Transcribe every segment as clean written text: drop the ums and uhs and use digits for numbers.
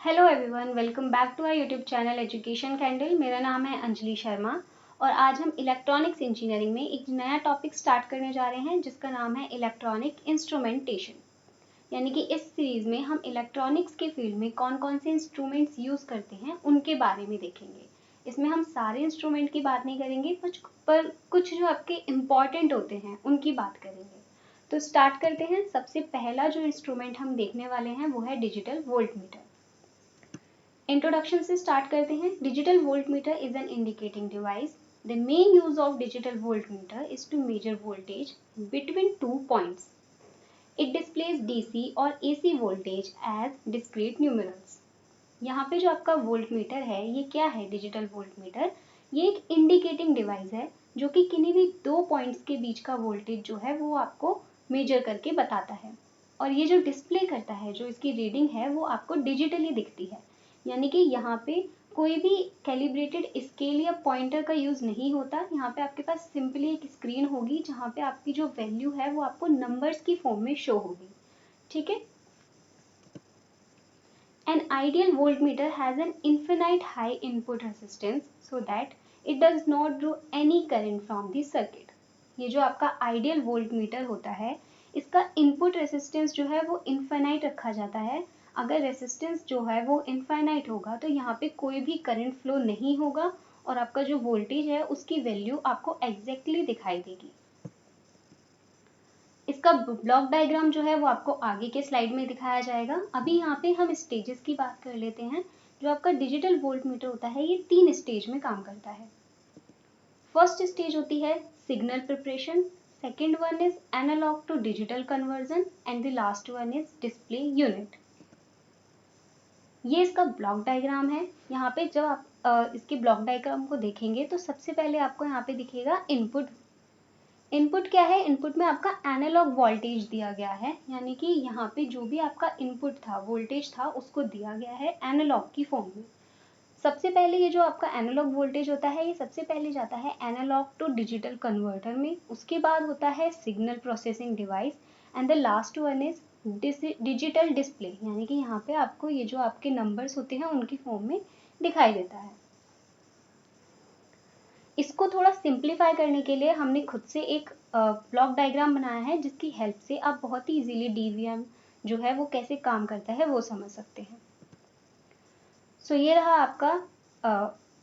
Hello everyone, welcome back to our YouTube channel education candle. मेरा नाम है अंजलि शर्मा और आज हम इलेक्ट्रॉनिक्स इंजीनियरिंग में एक नया टॉपिक स्टार्ट करने जा रहे हैं जिसका नाम है इलेक्ट्रॉनिक इंस्ट्रूमेंटेशन। यानी कि इस सीरीज में हम इलेक्ट्रॉनिक्स के फील्ड में कौन कौन से इंस्ट्रूमेंट्स यूज़ करते हैं उनके बारे में देखेंगे। इसमें हम सारे इंस्ट्रूमेंट की बात नहीं करेंगे, कुछ जो आपके इम्पॉर्टेंट होते हैं उनकी बात करेंगे। तो स्टार्ट करते हैं। सबसे पहला जो इंस्ट्रूमेंट हम देखने वाले हैं वो है डिजिटल वोल्ट मीटर। इंट्रोडक्शन से स्टार्ट करते हैं। Digital voltmeter is an indicating device. The main use of digital voltmeter is to measure voltage between two points. It displays DC और AC voltage as discrete numerals. यहाँ पे जो आपका voltmeter है ये क्या है? डिजिटल वोल्टमीटर ये एक इंडिकेटिंग डिवाइस है जो कि किन्हीं भी दो पॉइंट्स के बीच का वोल्टेज जो है वो आपको मेजर करके बताता है। और ये जो डिस्प्ले करता है, जो इसकी रीडिंग है वो आपको डिजिटली दिखती है। यानी कि यहाँ पे कोई भी कैलिब्रेटेड स्केल या पॉइंटर का यूज नहीं होता। यहाँ पे आपके पास सिंपली एक स्क्रीन होगी जहाँ पे आपकी जो वैल्यू है वो आपको नंबर्स की फॉर्म में शो होगी। ठीक है। An ideal voltmeter has an infinite high input resistance so that it does not draw any current from the circuit. ये जो आपका आइडियल वोल्टमीटर होता है इसका इनपुट रेसिस्टेंस जो है वो इनफाइनाइट रखा जाता है। अगर रेसिस्टेंस जो है वो इनफाइनाइट होगा तो यहाँ पे कोई भी करंट फ्लो नहीं होगा और आपका जो वोल्टेज है उसकी वैल्यू आपको एग्जैक्टली दिखाई देगी। इसका ब्लॉक डायग्राम जो है वो आपको आगे के स्लाइड में दिखाया जाएगा। अभी यहाँ पे हम स्टेजेस की बात कर लेते हैं। जो आपका डिजिटल वोल्टमीटर होता है ये 3 स्टेज में काम करता है। फर्स्ट स्टेज होती है signal preparation, second one is analog to digital conversion and the last one is display unit. ये इसका ब्लॉक डायग्राम है। यहाँ पे जब आप इसके ब्लॉक डायग्राम को देखेंगे तो सबसे पहले आपको यहाँ पे दिखेगा इनपुट। इनपुट क्या है? इनपुट में आपका एनालॉग वोल्टेज दिया गया है। यानी कि यहाँ पे जो भी आपका इनपुट था, वोल्टेज था, उसको दिया गया है एनालॉग की फॉर्म में। सबसे पहले ये जो आपका एनालॉग वोल्टेज होता है ये सबसे पहले जाता है एनालॉग टू डिजिटल कन्वर्टर में। उसके बाद होता है signal processing device and the last one is digital display. यानी कि यहाँ पे आपको ये जो आपके नंबर्स होते हैं उनकी फॉर्म में दिखाई देता है। इसको थोड़ा सिंप्लीफाई करने के लिए हमने खुद से एक ब्लॉक डायग्राम बनाया है जिसकी हेल्प से आप बहुत ही इजीली डीवीएम जो है वो कैसे काम करता है वो समझ सकते हैं। सो ये रहा आपका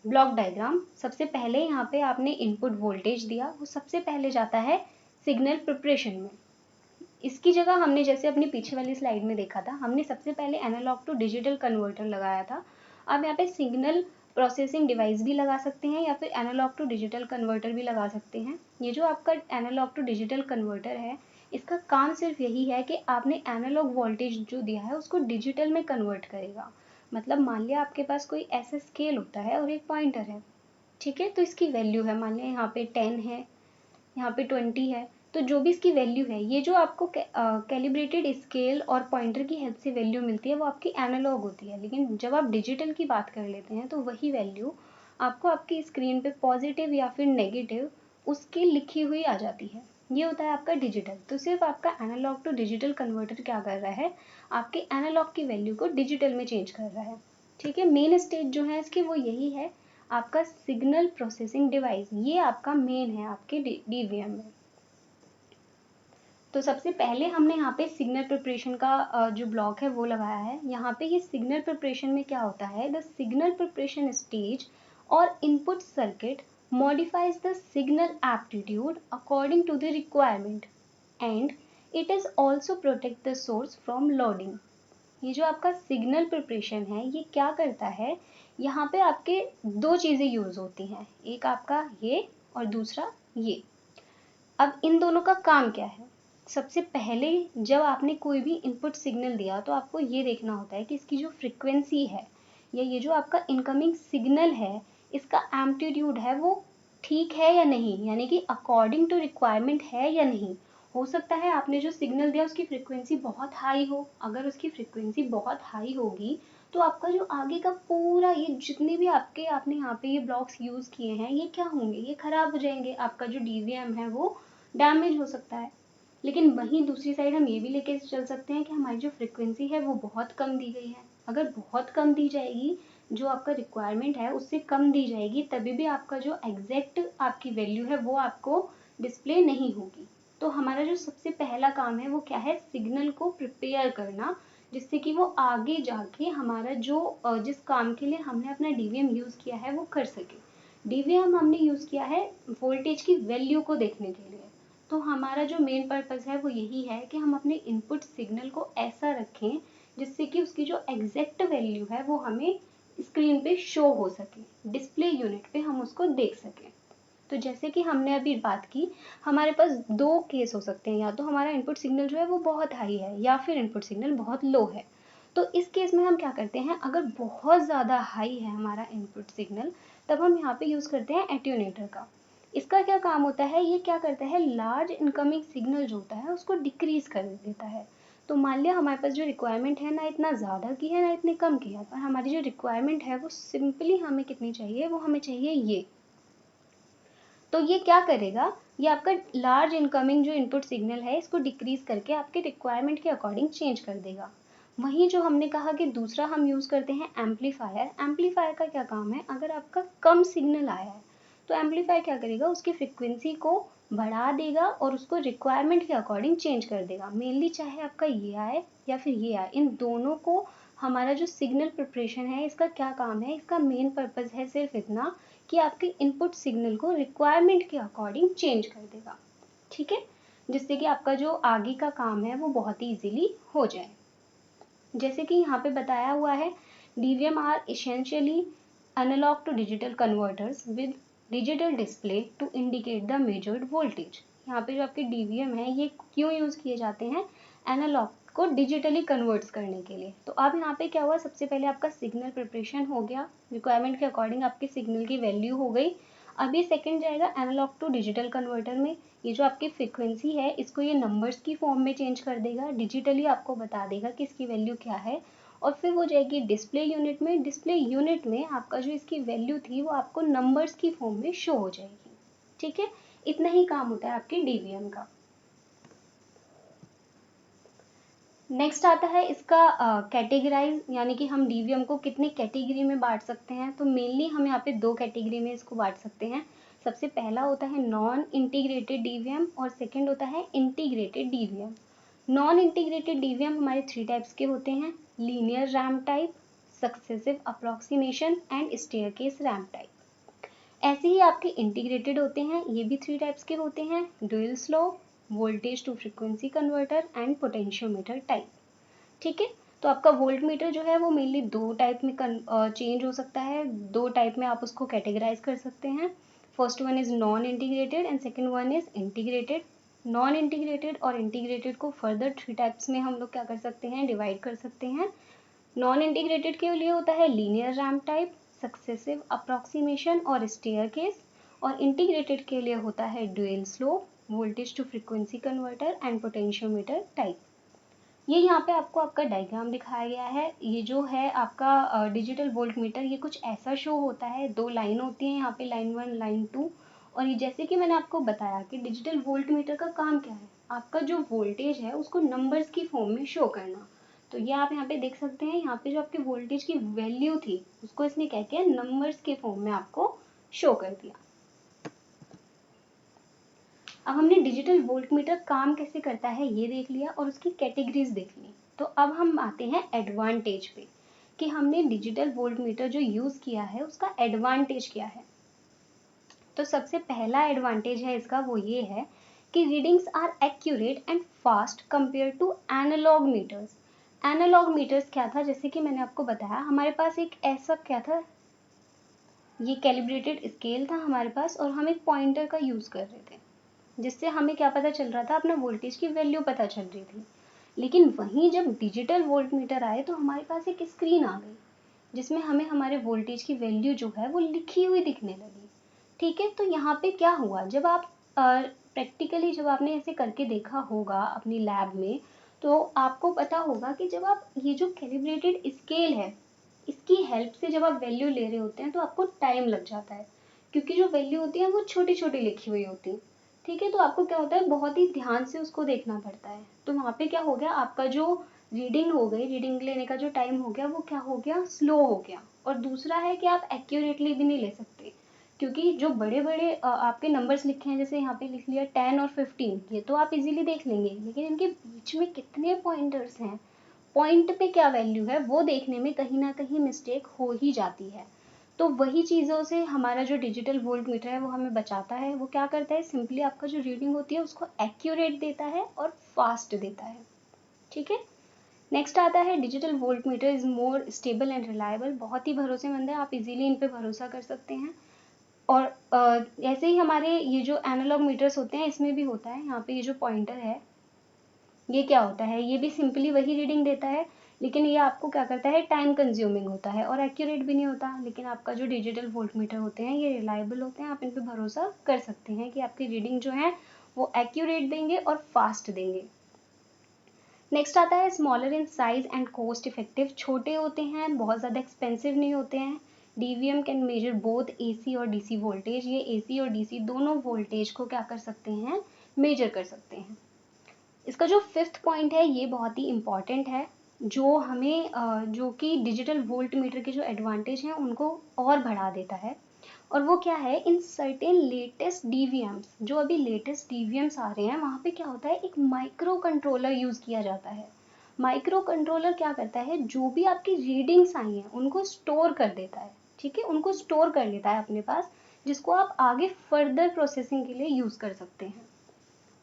ब्लॉक डायग्राम। सबसे पहले यहाँ पे आपने इनपुट वोल्टेज दिया, वो सबसे पहले जाता है सिग्नल प्रिपरेशन में। इसकी जगह हमने जैसे अपनी पीछे वाली स्लाइड में देखा था, हमने सबसे पहले एनालॉग टू डिजिटल कन्वर्टर लगाया था। अब यहाँ पे सिग्नल प्रोसेसिंग डिवाइस भी लगा सकते हैं या फिर एनालॉग टू डिजिटल कन्वर्टर भी लगा सकते हैं। ये जो आपका एनालॉग टू डिजिटल कन्वर्टर है इसका काम सिर्फ यही है कि आपने एनालॉग वोल्टेज जो दिया है उसको डिजिटल में कन्वर्ट करेगा। मतलब मान लिया आपके पास कोई ऐसा स्केल होता है और एक पॉइंटर है, ठीक है, तो इसकी वैल्यू है, मान लिया यहाँ पे 10 है, यहाँ पे 20 है, तो जो भी इसकी वैल्यू है, ये जो आपको कैलिब्रेटेड स्केल और पॉइंटर की हेल्प से वैल्यू मिलती है वो आपकी एनालॉग होती है। लेकिन जब आप डिजिटल की बात कर लेते हैं तो वही वैल्यू आपको आपकी स्क्रीन पे पॉजिटिव या फिर नेगेटिव उसकी लिखी हुई आ जाती है। ये होता है आपका डिजिटल। तो सिर्फ आपका एनालॉग टू डिजिटल कन्वर्टर क्या कर रहा है, आपके एनालॉग की वैल्यू को डिजिटल में चेंज कर रहा है। ठीक है। मेन स्टेज जो है इसकी वो यही है, आपका सिग्नल प्रोसेसिंग डिवाइस, ये आपका मेन है आपके डीवीएम में। तो सबसे पहले हमने यहाँ पे सिग्नल प्रिपरेशन का जो ब्लॉक है वो लगाया है। यहाँ पे ये सिग्नल प्रिपरेशन में क्या होता है, द सिग्नल प्रिपरेशन स्टेज और input circuit modifies the signal aptitude according to the requirement and it is also protect the source from loading। ये जो आपका सिग्नल प्रिपरेशन है ये क्या करता है, यहाँ पे आपके दो चीज़ें यूज़ होती हैं, एक आपका ये और दूसरा ये। अब इन दोनों का काम क्या है? सबसे पहले जब आपने कोई भी इनपुट सिग्नल दिया तो आपको ये देखना होता है कि इसकी जो फ्रीक्वेंसी है या ये जो आपका इनकमिंग सिग्नल है इसका एम्पलीट्यूड है वो ठीक है या नहीं, यानी कि अकॉर्डिंग टू रिक्वायरमेंट है या नहीं। हो सकता है आपने जो सिग्नल दिया उसकी फ्रीक्वेंसी बहुत हाई हो। अगर उसकी फ्रीक्वेंसी बहुत हाई होगी तो आपका जो आगे का पूरा ये जितने भी आपने यहाँ पे ये ब्लॉक्स यूज़ किए हैं ये क्या होंगे, ये खराब हो जाएंगे। आपका जो डीवीएम है वो डैमेज हो सकता है। लेकिन वहीं दूसरी साइड हम ये भी लेके चल सकते हैं कि हमारी जो फ्रीक्वेंसी है वो बहुत कम दी गई है। अगर बहुत कम दी जाएगी, जो आपका रिक्वायरमेंट है उससे कम दी जाएगी, तभी भी आपका जो एग्जैक्ट आपकी वैल्यू है वो आपको डिस्प्ले नहीं होगी। तो हमारा जो सबसे पहला काम है वो क्या है, सिग्नल को प्रिपेयर करना, जिससे कि वो आगे जाके हमारा जो जिस काम के लिए हमने अपना डीवीएम यूज़ किया है वो कर सके। डीवीएम हमने यूज़ किया है वोल्टेज की वैल्यू को देखने के लिए। तो हमारा जो मेन पर्पस है वो यही है कि हम अपने इनपुट सिग्नल को ऐसा रखें जिससे कि उसकी जो एग्जैक्ट वैल्यू है वो हमें स्क्रीन पे शो हो सके, डिस्प्ले यूनिट पे हम उसको देख सकें। तो जैसे कि हमने अभी बात की, हमारे पास दो केस हो सकते हैं, या तो हमारा इनपुट सिग्नल जो है वो बहुत हाई है या फिर इनपुट सिग्नल बहुत लो है। तो इस केस में हम क्या करते हैं, अगर बहुत ज़्यादा हाई है हमारा इनपुट सिग्नल, तब हम यहाँ पे यूज़ करते हैं एट्यूनेटर का। इसका क्या काम होता है, ये क्या करता है, लार्ज इनकमिंग सिग्नल जो होता है उसको डिक्रीज कर देता है। तो मान लिया हमारे पास जो रिक्वायरमेंट है ना इतना ज़्यादा की है ना इतने कम की है, पर हमारी जो रिक्वायरमेंट है वो सिंपली हमें कितनी चाहिए, वो हमें चाहिए ये। तो ये क्या करेगा, ये आपका लार्ज इनकमिंग जो इनपुट सिग्नल है इसको डिक्रीज करके आपके रिक्वायरमेंट के अकॉर्डिंग चेंज कर देगा। वहीं जो हमने कहा कि दूसरा हम यूज़ करते हैं एम्पलीफायर। एम्पलीफायर का क्या काम है, अगर आपका कम सिग्नल आया है तो एम्पलीफायर क्या करेगा, उसकी फ्रिक्वेंसी को बढ़ा देगा और उसको रिक्वायरमेंट के अकॉर्डिंग चेंज कर देगा। मेनली चाहे आपका ये आए या फिर ये आए, इन दोनों को हमारा जो सिग्नल प्रिपरेशन है इसका क्या काम है, इसका मेन पर्पज़ है सिर्फ इतना कि आपके इनपुट सिग्नल को रिक्वायरमेंट के अकॉर्डिंग चेंज कर देगा। ठीक है, जिससे कि आपका जो आगे का काम है वो बहुत ही इजीली हो जाए। जैसे कि यहाँ पे बताया हुआ है, DVM are essentially analog to digital converters with digital display to indicate the measured voltage. यहाँ पे जो आपके DVM है ये क्यों यूज़ किए जाते हैं, एनालॉग को डिजिटली कन्वर्ट्स करने के लिए। तो अब यहाँ पे क्या हुआ, सबसे पहले आपका सिग्नल प्रिपरेशन हो गया, रिक्वायरमेंट के अकॉर्डिंग आपके सिग्नल की वैल्यू हो गई। अब ये सेकंड जाएगा एनालॉग टू डिजिटल कन्वर्टर में, ये जो आपकी फ्रीक्वेंसी है इसको ये नंबर्स की फॉर्म में चेंज कर देगा, डिजिटली आपको बता देगा कि इसकी वैल्यू क्या है। और फिर वो जाएगी डिस्प्ले यूनिट में, डिस्प्ले यूनिट में आपका जो इसकी वैल्यू थी वो आपको नंबर्स की फॉर्म में शो हो जाएगी। ठीक है, इतना ही काम होता है आपके DVM का। नेक्स्ट आता है इसका कैटेगराइज, यानी कि हम DVM को कितने कैटेगरी में बांट सकते हैं। तो मेनली हम यहाँ पे दो कैटेगरी में इसको बांट सकते हैं। सबसे पहला होता है नॉन इंटीग्रेटेड DVM और सेकंड होता है integrated DVM। Non integrated DVM हमारे 3 टाइप्स के होते हैं, linear ramp type, successive approximation and staircase ramp type. ऐसे ही आपके इंटीग्रेटेड होते हैं, ये भी 3 टाइप्स के होते हैं, dual slope, voltage to frequency converter and potentiometer type. ठीक है, तो आपका वोल्ट मीटर जो है वो मेनली दो टाइप में चेंज हो सकता है, दो टाइप में आप उसको कैटेगराइज कर सकते हैं। First one is non integrated and second one is integrated. Non integrated और इंटीग्रेटेड को फर्दर 3 टाइप्स में हम लोग क्या कर सकते हैं, डिवाइड कर सकते हैं। नॉन इंटीग्रेटेड के लिए होता है linear ramp type, successive approximation और स्टेयरकेस, और इंटीग्रेटेड के लिए होता है dual slope, voltage to frequency converter and potentiometer type. ये यहाँ पे आपको आपका डायग्राम दिखाया गया है। ये जो है आपका डिजिटल वोल्ट मीटर, ये कुछ ऐसा शो होता है, दो लाइन होती है यहाँ पे, लाइन 1 लाइन 2। और ये जैसे कि मैंने आपको बताया कि डिजिटल वोल्ट मीटर का काम क्या है, आपका जो वोल्टेज है उसको नंबर्स की फॉर्म में शो करना। तो ये आप यहाँ पे देख सकते हैं, यहाँ पे जो आपके वोल्टेज की वैल्यू थी उसको इसने क्या किया, नंबर्स के फॉर्म में आपको शो कर दिया। अब हमने डिजिटल वोल्ट मीटर काम कैसे करता है ये देख लिया और उसकी कैटेगरीज देख ली। तो अब हम आते हैं एडवांटेज पे, कि हमने डिजिटल वोल्ट मीटर जो यूज़ किया है उसका एडवांटेज क्या है। तो सबसे पहला एडवांटेज है इसका वो ये है कि readings are accurate and fast compare to analog meters. Analog meters क्या था, जैसे कि मैंने आपको बताया, हमारे पास एक ऐसा क्या था, ये कैलिब्रेटेड स्केल था हमारे पास, और हम एक पॉइंटर का यूज़ कर रहे थे, जिससे हमें क्या पता चल रहा था, अपना वोल्टेज की वैल्यू पता चल रही थी। लेकिन वहीं जब डिजिटल वोल्ट मीटर आए तो हमारे पास एक स्क्रीन आ गई जिसमें हमें हमारे वोल्टेज की वैल्यू जो है वो लिखी हुई दिखने लगी। ठीक है, तो यहाँ पे क्या हुआ, जब आप प्रैक्टिकली जब आपने ऐसे करके देखा होगा अपनी लैब में, तो आपको पता होगा कि जब आप ये जो कैलिब्रेटेड स्केल है इसकी हेल्प से जब आप वैल्यू ले रहे होते हैं तो आपको टाइम लग जाता है, क्योंकि जो वैल्यू होती है वो छोटी छोटी लिखी हुई होती है। ठीक है, तो आपको क्या होता है, बहुत ही ध्यान से उसको देखना पड़ता है। तो वहाँ पे क्या हो गया, आपका जो रीडिंग हो गई, रीडिंग लेने का जो टाइम हो गया वो क्या हो गया, स्लो हो गया। और दूसरा है कि आप एक्यूरेटली भी नहीं ले सकते, क्योंकि जो बड़े बड़े आपके नंबर्स लिखे हैं, जैसे यहाँ पे लिख लिया 10 और 15, ये तो आप इजीली देख लेंगे, लेकिन इनके बीच में कितने पॉइंटर्स हैं, पॉइंट पे क्या वैल्यू है, वो देखने में कहीं ना कहीं मिस्टेक हो ही जाती है। तो वही चीज़ों से हमारा जो डिजिटल वोल्ट मीटर है वो हमें बचाता है। वो क्या करता है, सिंपली आपका जो रीडिंग होती है उसको एक्यूरेट देता है और फास्ट देता है। ठीक है, नेक्स्ट आता है digital volt metre is more stable and reliable. बहुत ही भरोसेमंद है, आप इजीली इन पे भरोसा कर सकते हैं। और ऐसे ही हमारे ये जो एनालॉग मीटर्स होते हैं इसमें भी होता है, यहाँ पे ये जो पॉइंटर है ये क्या होता है, ये भी सिंपली वही रीडिंग देता है, लेकिन ये आपको क्या करता है, टाइम कंज्यूमिंग होता है और एक्यूरेट भी नहीं होता। लेकिन आपका जो डिजिटल वोल्ट मीटर होते हैं ये रिलायबल होते हैं, आप इन पे भरोसा कर सकते हैं कि आपकी रीडिंग जो है वो एक्यूरेट देंगे और फास्ट देंगे। नेक्स्ट आता है smaller in size and cost effective. छोटे होते हैं, बहुत ज़्यादा एक्सपेंसिव नहीं होते हैं। DVM can measure both AC और डीसी वोल्टेज। ये एसी और डीसी दोनों वोल्टेज को क्या कर सकते हैं, मेजर कर सकते हैं। इसका जो फिफ्थ पॉइंट है ये बहुत ही इम्पॉर्टेंट है, जो हमें जो कि डिजिटल वोल्ट मीटर के जो एडवांटेज हैं उनको और बढ़ा देता है। और वो क्या है, इन सर्टेन लेटेस्ट डीवीएम्स, जो अभी लेटेस्ट डीवीएम्स आ रहे हैं वहाँ पे क्या होता है, एक माइक्रो कंट्रोलर यूज़ किया जाता है। माइक्रो कंट्रोलर क्या करता है, जो भी आपकी रीडिंग्स आई हैं उनको स्टोर कर देता है। ठीक है, उनको स्टोर कर लेता है अपने पास, जिसको आप आगे फर्दर प्रोसेसिंग के लिए यूज़ कर सकते हैं।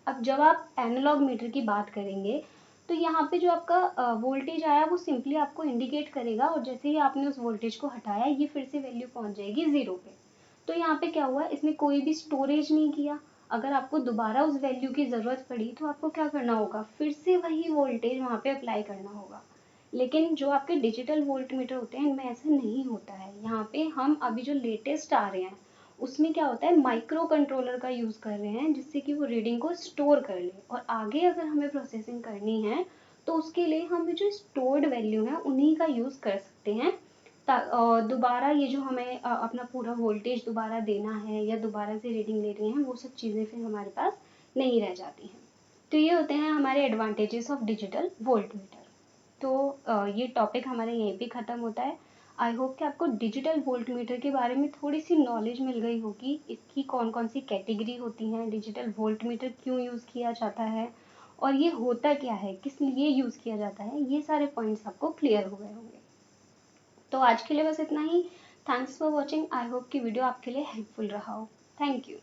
अब जब आप एनालॉग मीटर की बात करेंगे तो यहाँ पे जो आपका वोल्टेज आया वो सिंपली आपको इंडिकेट करेगा, और जैसे ही आपने उस वोल्टेज को हटाया ये फिर से वैल्यू पहुंच जाएगी 0 पे। तो यहाँ पे क्या हुआ, इसने कोई भी स्टोरेज नहीं किया। अगर आपको दोबारा उस वैल्यू की ज़रूरत पड़ी तो आपको क्या करना होगा, फिर से वही वोल्टेज वहाँ पे अप्लाई करना होगा। लेकिन जो आपके डिजिटल वोल्ट मीटर होते हैं इनमें ऐसा नहीं होता है। यहाँ पे हम अभी जो लेटेस्ट आ रहे हैं उसमें क्या होता है, माइक्रो कंट्रोलर का यूज़ कर रहे हैं, जिससे कि वो रीडिंग को स्टोर कर ले, और आगे अगर हमें प्रोसेसिंग करनी है तो उसके लिए हम जो स्टोर्ड वैल्यू है उन्हीं का यूज़ कर सकते हैं। दोबारा ये जो हमें अपना पूरा वोल्टेज दोबारा देना है या दोबारा से रीडिंग लेनी है वो सब चीज़ें फिर हमारे पास नहीं रह जाती हैं। तो ये होते हैं हमारे advantages of digital volt metre. तो ये टॉपिक हमारा यहीं पे ख़त्म होता है। आई होप कि आपको डिजिटल वोल्ट मीटर के बारे में थोड़ी सी नॉलेज मिल गई होगी, इसकी कौन कौन सी कैटेगरी होती हैं, डिजिटल वोल्ट मीटर क्यों यूज़ किया जाता है और ये होता क्या है, किस लिए यूज़ किया जाता है, ये सारे पॉइंट्स आपको क्लियर हो गए होंगे। तो आज के लिए बस इतना ही। Thanks for watching. I hope कि वीडियो आपके लिए हेल्पफुल रहा हो। Thank you.